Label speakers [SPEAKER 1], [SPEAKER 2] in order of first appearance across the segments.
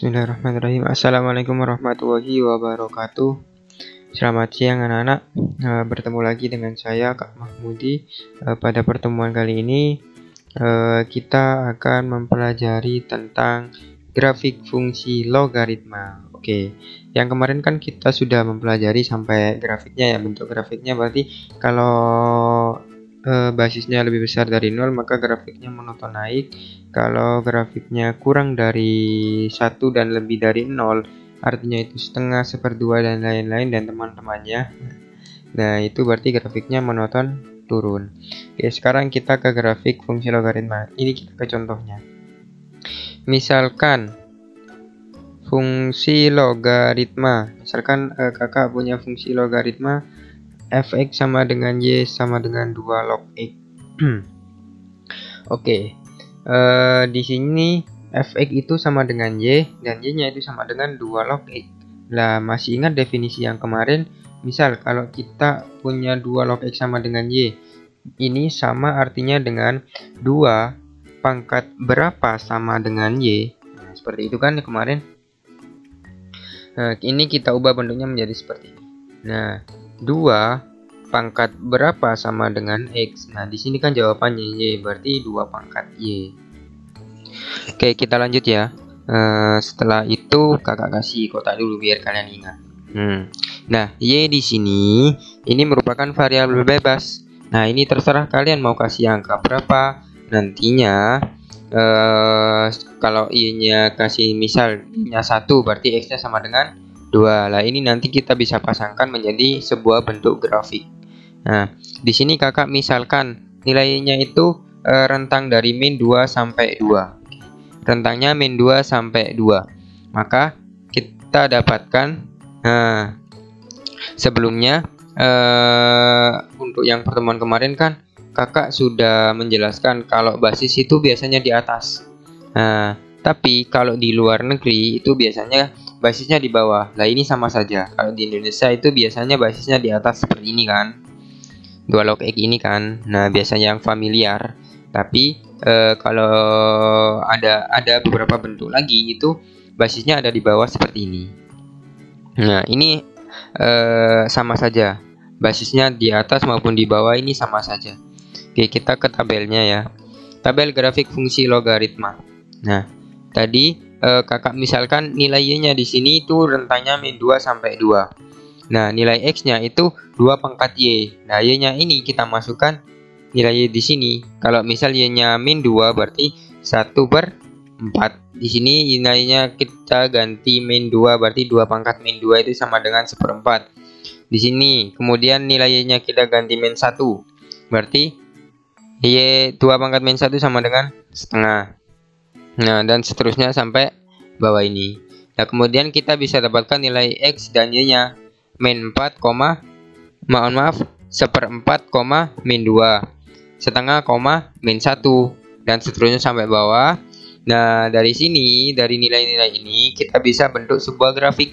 [SPEAKER 1] Bismillahirrahmanirrahim. Assalamualaikum warahmatullahi wabarakatuh. Selamat siang anak-anak. Bertemu lagi dengan saya Kak Mahmudi. Pada pertemuan kali ini kita akan mempelajari tentang grafik fungsi logaritma. Oke, yang kemarin kan kita sudah mempelajari sampai grafiknya ya, bentuk grafiknya. Berarti kalau basisnya lebih besar dari 0 maka grafiknya monoton naik. Kalau grafiknya kurang dari 1 dan lebih dari 0 artinya itu setengah, seperdua dan lain-lain dan teman-temannya. Nah itu berarti grafiknya monoton turun. Oke, sekarang kita ke grafik fungsi logaritma. Ini kita ke contohnya. Misalkan fungsi logaritma, misalkan kakak punya fungsi logaritma fx sama dengan y sama dengan 2 log x. Oke, di sini fx itu sama dengan y dan y-nya itu sama dengan 2 log x. Lah, masih ingat definisi yang kemarin? Misal kalau kita punya 2 log x sama dengan y, ini sama artinya dengan 2 pangkat berapa sama dengan y. Nah, seperti itu kan kemarin. Nah, ini kita ubah bentuknya menjadi seperti ini. Nah, 2 pangkat berapa sama dengan x. Nah, di sini kan jawabannya y, berarti 2 pangkat y. Oke, kita lanjut ya. Setelah itu kakak kasih kotak dulu biar kalian ingat. Nah, y di sini ini merupakan variabel bebas. Nah, ini terserah kalian mau kasih angka berapa. Nantinya kalau y-nya kasih misal y-nya 1 berarti x-nya sama dengan 2. Lah, ini nanti kita bisa pasangkan menjadi sebuah bentuk grafik. Nah, di sini kakak misalkan nilainya itu rentang dari min 2 sampai 2. Rentangnya min 2 sampai 2. Maka kita dapatkan sebelumnya untuk yang pertemuan kemarin kan kakak sudah menjelaskan kalau basis itu biasanya di atas. Tapi kalau di luar negeri itu biasanya basisnya di bawah. Nah, ini sama saja. Kalau di Indonesia itu biasanya basisnya di atas seperti ini kan. 2 log x ini kan. Nah, biasanya yang familiar. Tapi kalau ada beberapa bentuk lagi itu basisnya ada di bawah seperti ini. Nah, ini sama saja. Basisnya di atas maupun di bawah ini sama saja. Oke, kita ke tabelnya ya. Tabel grafik fungsi logaritma. Nah, tadi kakak misalkan nilai y-nya di sini itu rentangnya min 2 sampai 2. Nah, nilai x-nya itu 2 pangkat y. Nah, y-nya ini kita masukkan nilai y di sini. Kalau misal y-nya min 2 berarti 1/4. Di sini nilainya kita ganti min 2 berarti 2 pangkat min 2 itu sama dengan 1/4. Di sini kemudian nilai y-nya kita ganti min 1. Berarti y 2 pangkat min 1 sama dengan setengah. Nah, dan seterusnya sampai bawah ini. Nah, kemudian kita bisa dapatkan nilai x dan y-nya min 4, 1/4, min 2, setengah, min 1, dan seterusnya sampai bawah. Nah, dari sini, dari nilai-nilai ini kita bisa bentuk sebuah grafik.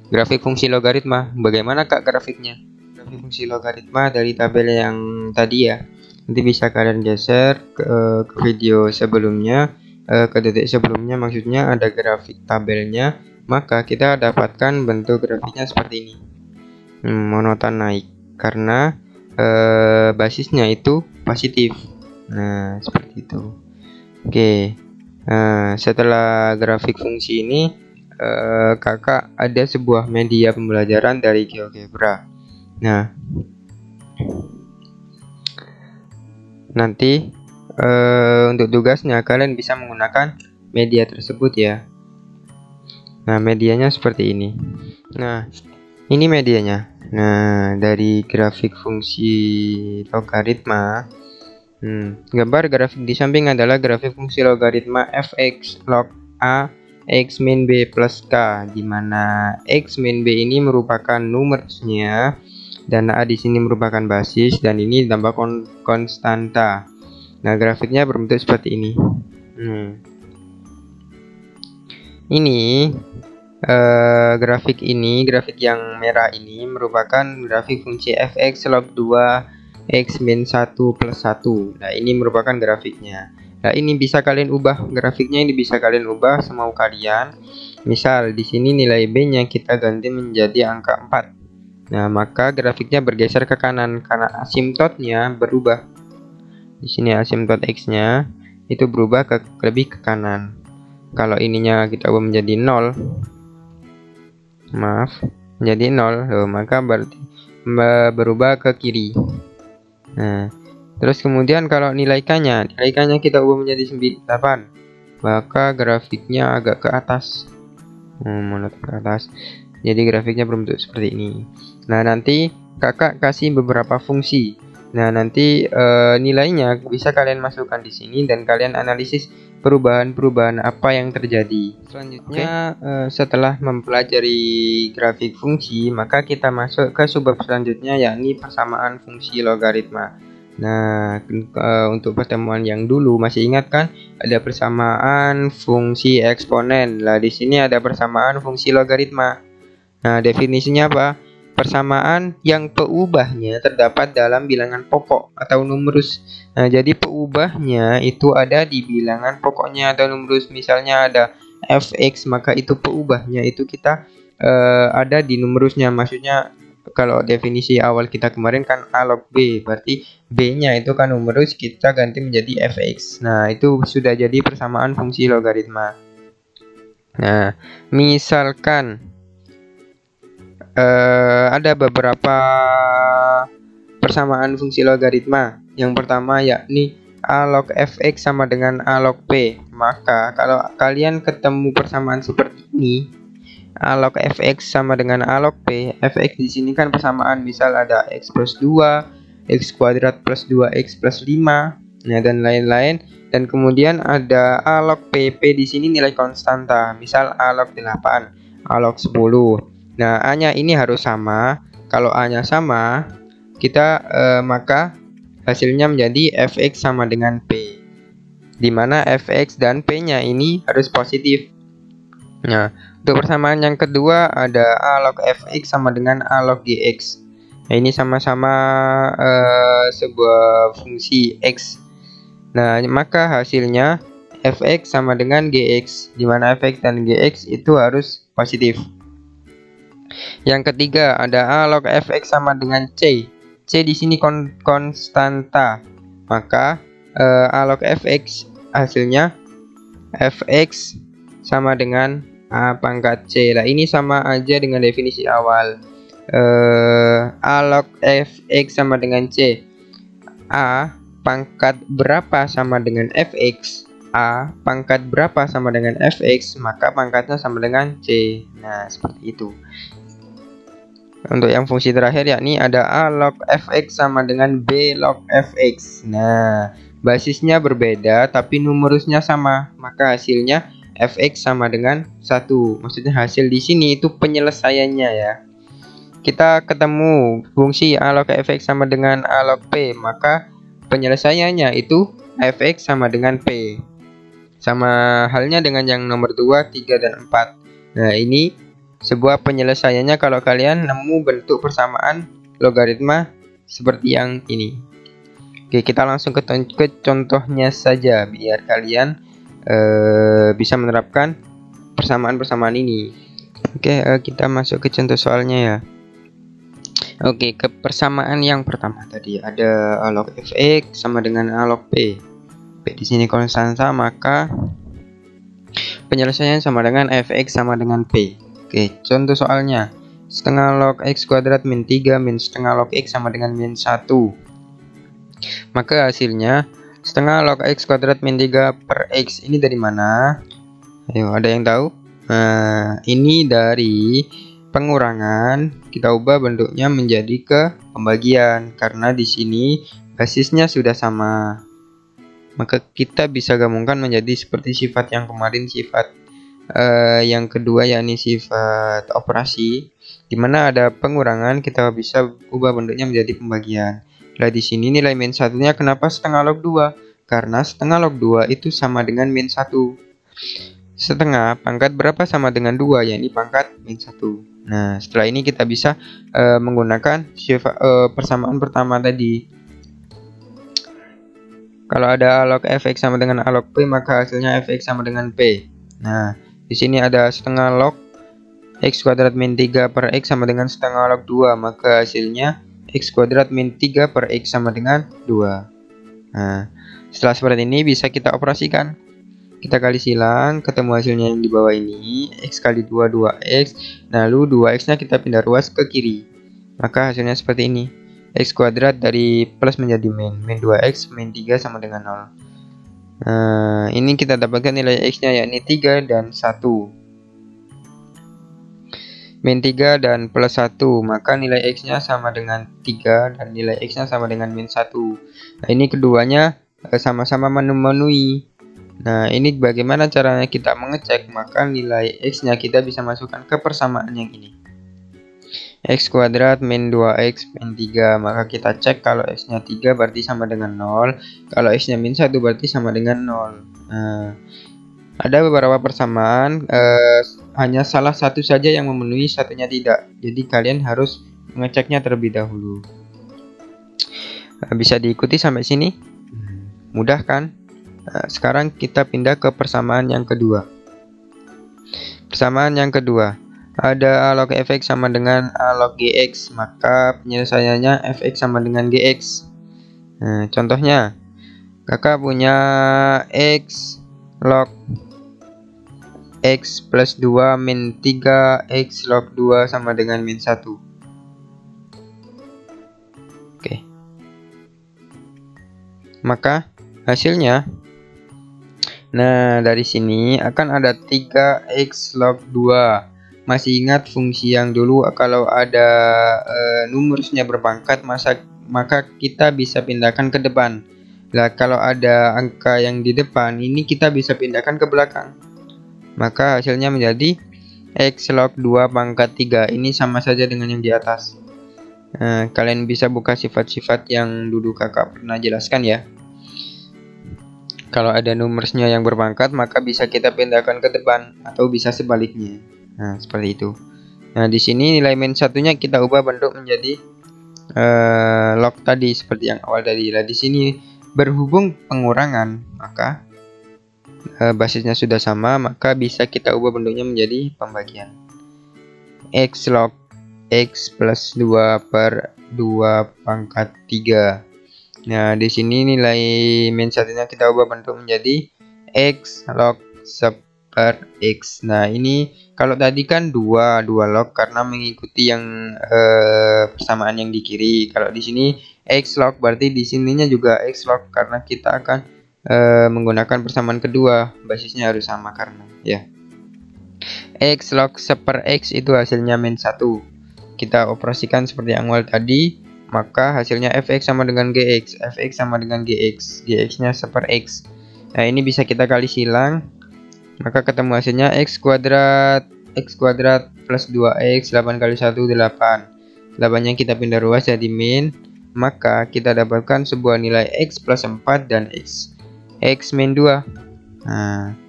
[SPEAKER 1] Grafik fungsi logaritma. Bagaimana kak grafiknya? Grafik fungsi logaritma dari tabel yang tadi ya. Nanti bisa kalian geser ke video sebelumnya, ke detik sebelumnya, maksudnya ada grafik tabelnya. Maka kita dapatkan bentuk grafiknya seperti ini. Monoton naik karena basisnya itu positif. Nah, seperti itu. Oke. Setelah grafik fungsi ini, kakak ada sebuah media pembelajaran dari GeoGebra. Nah, nanti untuk tugasnya kalian bisa menggunakan media tersebut ya. Nah, medianya seperti ini. Nah, ini medianya. Nah, dari grafik fungsi logaritma, gambar grafik di samping adalah grafik fungsi logaritma fx log a x min b plus k, di mana x min b ini merupakan numerusnya dan a di sini merupakan basis dan ini ditambah konstanta. Nah, grafiknya berbentuk seperti ini. Ini grafik yang merah ini merupakan grafik fungsi fx log 2 x min 1 plus 1. Nah, ini merupakan grafiknya. Nah, ini bisa kalian ubah grafiknya, ini bisa kalian ubah semau kalian. Misal di sini nilai B-nya kita ganti menjadi angka 4. Nah, maka grafiknya bergeser ke kanan karena asimtotnya berubah. Di sini asimtot X-nya itu berubah lebih ke kanan. Kalau ininya kita ubah menjadi 0, maaf, menjadi 0, maka berarti berubah ke kiri. Nah, terus kemudian kalau nilai K-nya kita ubah menjadi 8, maka grafiknya agak ke atas. Menurut ke atas. Jadi grafiknya berbentuk seperti ini. Nah, nanti kakak kasih beberapa fungsi. Nah, nanti nilainya bisa kalian masukkan di sini dan kalian analisis perubahan-perubahan apa yang terjadi. Selanjutnya, setelah mempelajari grafik fungsi, maka kita masuk ke subbab selanjutnya, yakni persamaan fungsi logaritma. Nah, untuk pertemuan yang dulu masih ingat kan, ada persamaan fungsi eksponen. Lah, di sini ada persamaan fungsi logaritma. Nah, definisinya apa? Persamaan yang peubahnya terdapat dalam bilangan pokok atau numerus. Nah, jadi peubahnya itu ada di bilangan pokoknya atau numerus. Misalnya ada fx, maka itu peubahnya itu kita ada di numerusnya. Maksudnya kalau definisi awal kita kemarin kan A log B, berarti B-nya itu kan numerus, kita ganti menjadi fx. Nah, itu sudah jadi persamaan fungsi logaritma. Nah, misalkan ada beberapa persamaan fungsi logaritma. Yang pertama yakni A log fx sama dengan A log p. Maka kalau kalian ketemu persamaan seperti ini, A log fx sama dengan A log p, fx di sini kan persamaan, misal ada x plus 2, x kuadrat plus 2x plus 5, nah, dan lain-lain. Dan kemudian ada A log p, p di sini nilai konstanta, misal A log 8, A log 10. Nah, A-nya ini harus sama. Kalau A-nya sama, kita maka hasilnya menjadi fx sama dengan p, dimana fx dan p-nya ini harus positif. Nah, untuk persamaan yang kedua ada A log fx sama dengan A log gx. Nah, ini sama-sama sebuah fungsi x. Nah, maka hasilnya fx sama dengan gx, dimana fx dan gx itu harus positif. Yang ketiga ada A log fx sama dengan c. C di sini konstanta, maka A log fx hasilnya fx sama dengan A pangkat c. Lah, ini sama aja dengan definisi awal. A log fx sama dengan c. A pangkat berapa sama dengan fx, A pangkat berapa sama dengan fx, maka pangkatnya sama dengan c. Nah, seperti itu. Untuk yang fungsi terakhir yakni ada A log fx sama dengan B log fx. Nah, basisnya berbeda tapi numerusnya sama, maka hasilnya fx sama dengan 1. Maksudnya hasil di sini itu penyelesaiannya ya. Kita ketemu fungsi A log fx sama dengan A log p, maka penyelesaiannya itu fx sama dengan p. Sama halnya dengan yang nomor 2, 3, dan 4. Nah, ini sebuah penyelesaiannya kalau kalian nemu bentuk persamaan logaritma seperti yang ini. Oke, kita langsung ke contohnya saja biar kalian bisa menerapkan persamaan-persamaan ini. Oke, kita masuk ke contoh soalnya ya. Oke, ke persamaan yang pertama tadi ada A log fx sama dengan A log p. P di sini konstanta, maka penyelesaian sama dengan fx sama dengan p. Oke, contoh soalnya setengah log x kuadrat min 3 min setengah log x sama dengan min 1. Maka hasilnya setengah log x kuadrat min 3 per x ini dari mana? Ayo, ada yang tahu? Nah, ini dari pengurangan, kita ubah bentuknya menjadi ke pembagian karena di sini basisnya sudah sama. Maka kita bisa gabungkan menjadi seperti sifat yang kemarin, sifat yang kedua yakni sifat operasi, dimana ada pengurangan kita bisa ubah bentuknya menjadi pembagian. Nah, di sini nilai min satunya kenapa setengah log 2? Karena setengah log 2 itu sama dengan min 1. Setengah pangkat berapa sama dengan 2, yakni pangkat min 1. Nah, setelah ini kita bisa menggunakan sifat persamaan pertama tadi. Kalau ada log fx sama dengan a log p, maka hasilnya fx sama dengan p. Nah, di sini ada setengah log x kuadrat min 3 per x sama dengan setengah log 2, maka hasilnya x kuadrat min 3 per x sama dengan 2. Nah, setelah seperti ini bisa kita operasikan. Kita kali silang, ketemu hasilnya yang di bawah ini, x kali 2, 2x. Lalu 2x nya kita pindah ruas ke kiri, maka hasilnya seperti ini. X kuadrat dari plus menjadi min 2x, min 3 sama dengan 0. Nah, ini kita dapatkan nilai x nya yakni 3 dan 1. Min 3 dan plus 1, maka nilai x nya sama dengan 3 dan nilai x nya sama dengan min 1. Nah, ini keduanya sama-sama memenuhi. Nah, ini bagaimana caranya kita mengecek? Maka nilai x nya kita bisa masukkan ke persamaan yang ini. X kuadrat min 2x min 3, maka kita cek kalau x nya 3 berarti sama dengan 0, kalau x nya min 1 berarti sama dengan 0. Nah, ada beberapa persamaan, hanya salah satu saja yang memenuhi, satunya tidak, jadi kalian harus mengeceknya terlebih dahulu. Bisa diikuti sampai sini? Mudah kan? Sekarang kita pindah ke persamaan yang kedua. Persamaan yang kedua, ada a log fx sama dengan a log gx, maka penyelesaiannya fx sama dengan gx. Nah, contohnya, kakak punya x log x plus 2 min 3 x log 2 sama dengan min 1. Oke. Maka hasilnya, nah dari sini akan ada 3x log 2. Masih ingat fungsi yang dulu, kalau ada numerusnya berpangkat, maka kita bisa pindahkan ke depan. Nah, kalau ada angka yang di depan, ini kita bisa pindahkan ke belakang. Maka hasilnya menjadi x log 2 pangkat 3. Ini sama saja dengan yang di atas. Kalian bisa buka sifat-sifat yang dulu kakak pernah jelaskan ya. Kalau ada numerusnya yang berpangkat, maka bisa kita pindahkan ke depan atau bisa sebaliknya. Nah, seperti itu. Nah, di sini nilai min satunya kita ubah bentuk menjadi log tadi seperti yang awal tadi. Nah, di sini berhubung pengurangan, maka basisnya sudah sama, maka bisa kita ubah bentuknya menjadi pembagian. X log x plus 2 per 2 pangkat 3. Nah, di sini nilai min satunya kita ubah bentuk menjadi x log per x. Nah, ini kalau tadi kan 2 log karena mengikuti yang persamaan yang di kiri. Kalau di sini x log berarti di sininya juga x log karena kita akan menggunakan persamaan kedua, basisnya harus sama karena ya. X log per x itu hasilnya min 1. Kita operasikan seperti yang awal tadi, maka hasilnya fx sama dengan gx, fx sama dengan gx, gx-nya per x. Nah, ini bisa kita kali silang, maka ketemu hasilnya x kuadrat plus 2x, 8 kali 1 8. 8-nya kita pindah ruas jadi min, maka kita dapatkan sebuah nilai x plus 4 dan x min 2. Nah,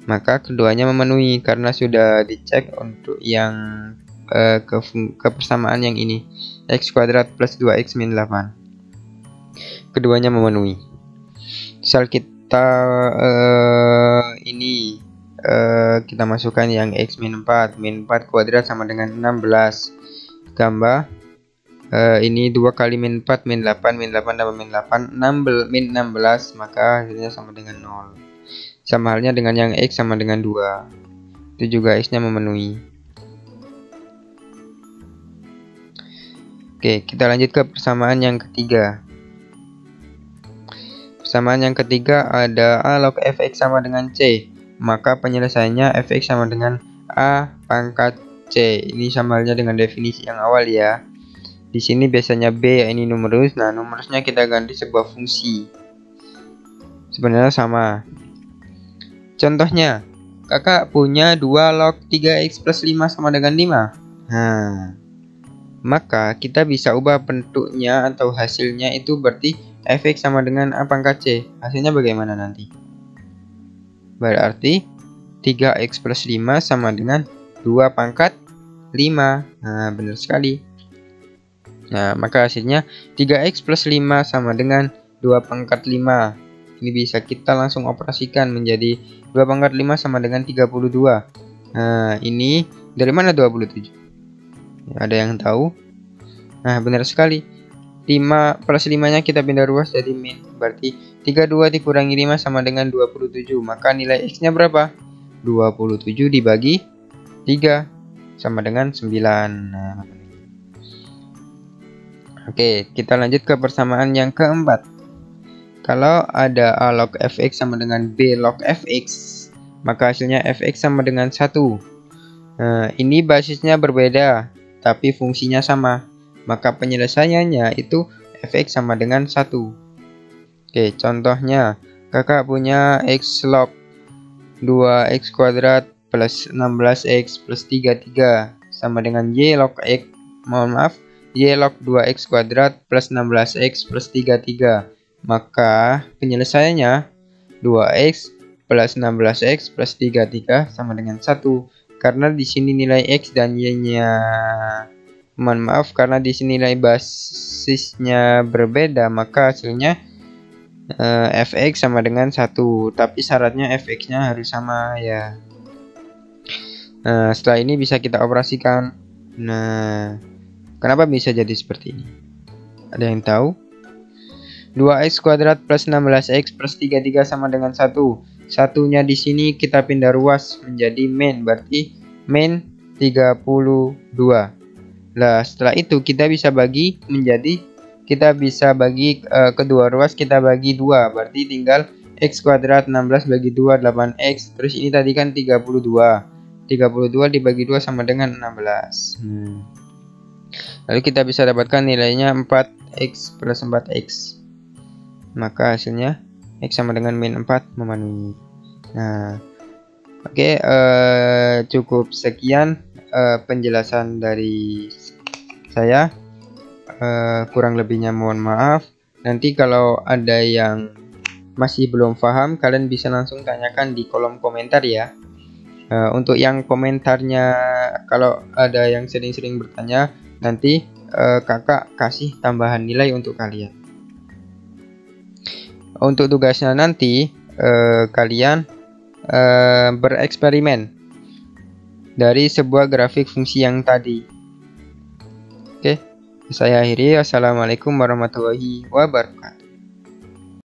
[SPEAKER 1] maka keduanya memenuhi karena sudah dicek untuk yang ke persamaan yang ini, x kuadrat plus 2x min 8. Keduanya memenuhi. Misal kita ini kita masukkan yang x min 4 kuadrat sama dengan 16 tambah ini 2 kali min 4 min 8 tambah min 8 min 16, maka hasilnya sama dengan 0. Sama halnya dengan yang x sama dengan 2, itu juga x nya memenuhi. Oke, kita lanjut ke persamaan yang ketiga. Persamaan yang ketiga ada a log fx sama dengan c, maka penyelesaiannya fx sama dengan a pangkat c. Ini sama halnya dengan definisi yang awal ya. Di sini biasanya b ini numerus. Nah, numerusnya kita ganti sebuah fungsi. Sebenarnya sama. Contohnya, kakak punya 2 log 3x plus 5 sama dengan 5. Nah, maka kita bisa ubah bentuknya atau hasilnya itu berarti fx sama dengan a pangkat c. Hasilnya bagaimana nanti? Berarti 3x plus 5 sama dengan 2 pangkat 5. Nah, benar sekali. Nah, maka hasilnya 3x plus 5 sama dengan 2 pangkat 5. Ini bisa kita langsung operasikan menjadi 2 pangkat 5 sama dengan 32. Nah, ini dari mana 27? Ada yang tahu? Nah, benar sekali. 5 plus 5-nya kita pindah ruas jadi min. Berarti 32 dikurangi 5 sama dengan 27. Maka nilai X-nya berapa? 27 dibagi 3 sama dengan 9. Nah, oke, kita lanjut ke persamaan yang keempat. Kalau ada A log fx sama dengan B log fx, maka hasilnya fx sama dengan 1. Nah, ini basisnya berbeda, tapi fungsinya sama. Maka penyelesaiannya itu fx sama dengan 1. Oke, contohnya, kakak punya x log 2x kuadrat plus 16x plus 33 sama dengan y log x, y log 2x kuadrat plus 16x plus 33. Maka penyelesaiannya 2x plus 16x plus 33 sama dengan 1. Karena di sini nilai x dan y-nya, karena di sini nilai basisnya berbeda, maka hasilnya fx sama dengan 1. Tapi syaratnya fx-nya harus sama ya. Nah, setelah ini bisa kita operasikan. Nah, kenapa bisa jadi seperti ini? Ada yang tahu? 2x kuadrat plus 16x plus 33 sama dengan 1. Satunya di sini kita pindah ruas menjadi min, berarti min 32. Nah, setelah itu kita bisa bagi kedua ruas, kita bagi 2, berarti tinggal x kuadrat 16 bagi 2 8x. Terus ini tadi kan 32 dibagi 2 sama dengan 16. Lalu kita bisa dapatkan nilainya 4x plus 4x. Maka hasilnya x sama dengan min 4 memenuhi. Nah, oke, cukup sekian penjelasan dari saya. Kurang lebihnya mohon maaf. Nanti kalau ada yang masih belum paham, kalian bisa langsung tanyakan di kolom komentar ya. Untuk yang komentarnya, kalau ada yang sering-sering bertanya, nanti kakak kasih tambahan nilai untuk kalian. Untuk tugasnya nanti kalian bereksperimen dari sebuah grafik fungsi yang tadi. Oke, saya akhiri. Wassalamualaikum warahmatullahi wabarakatuh.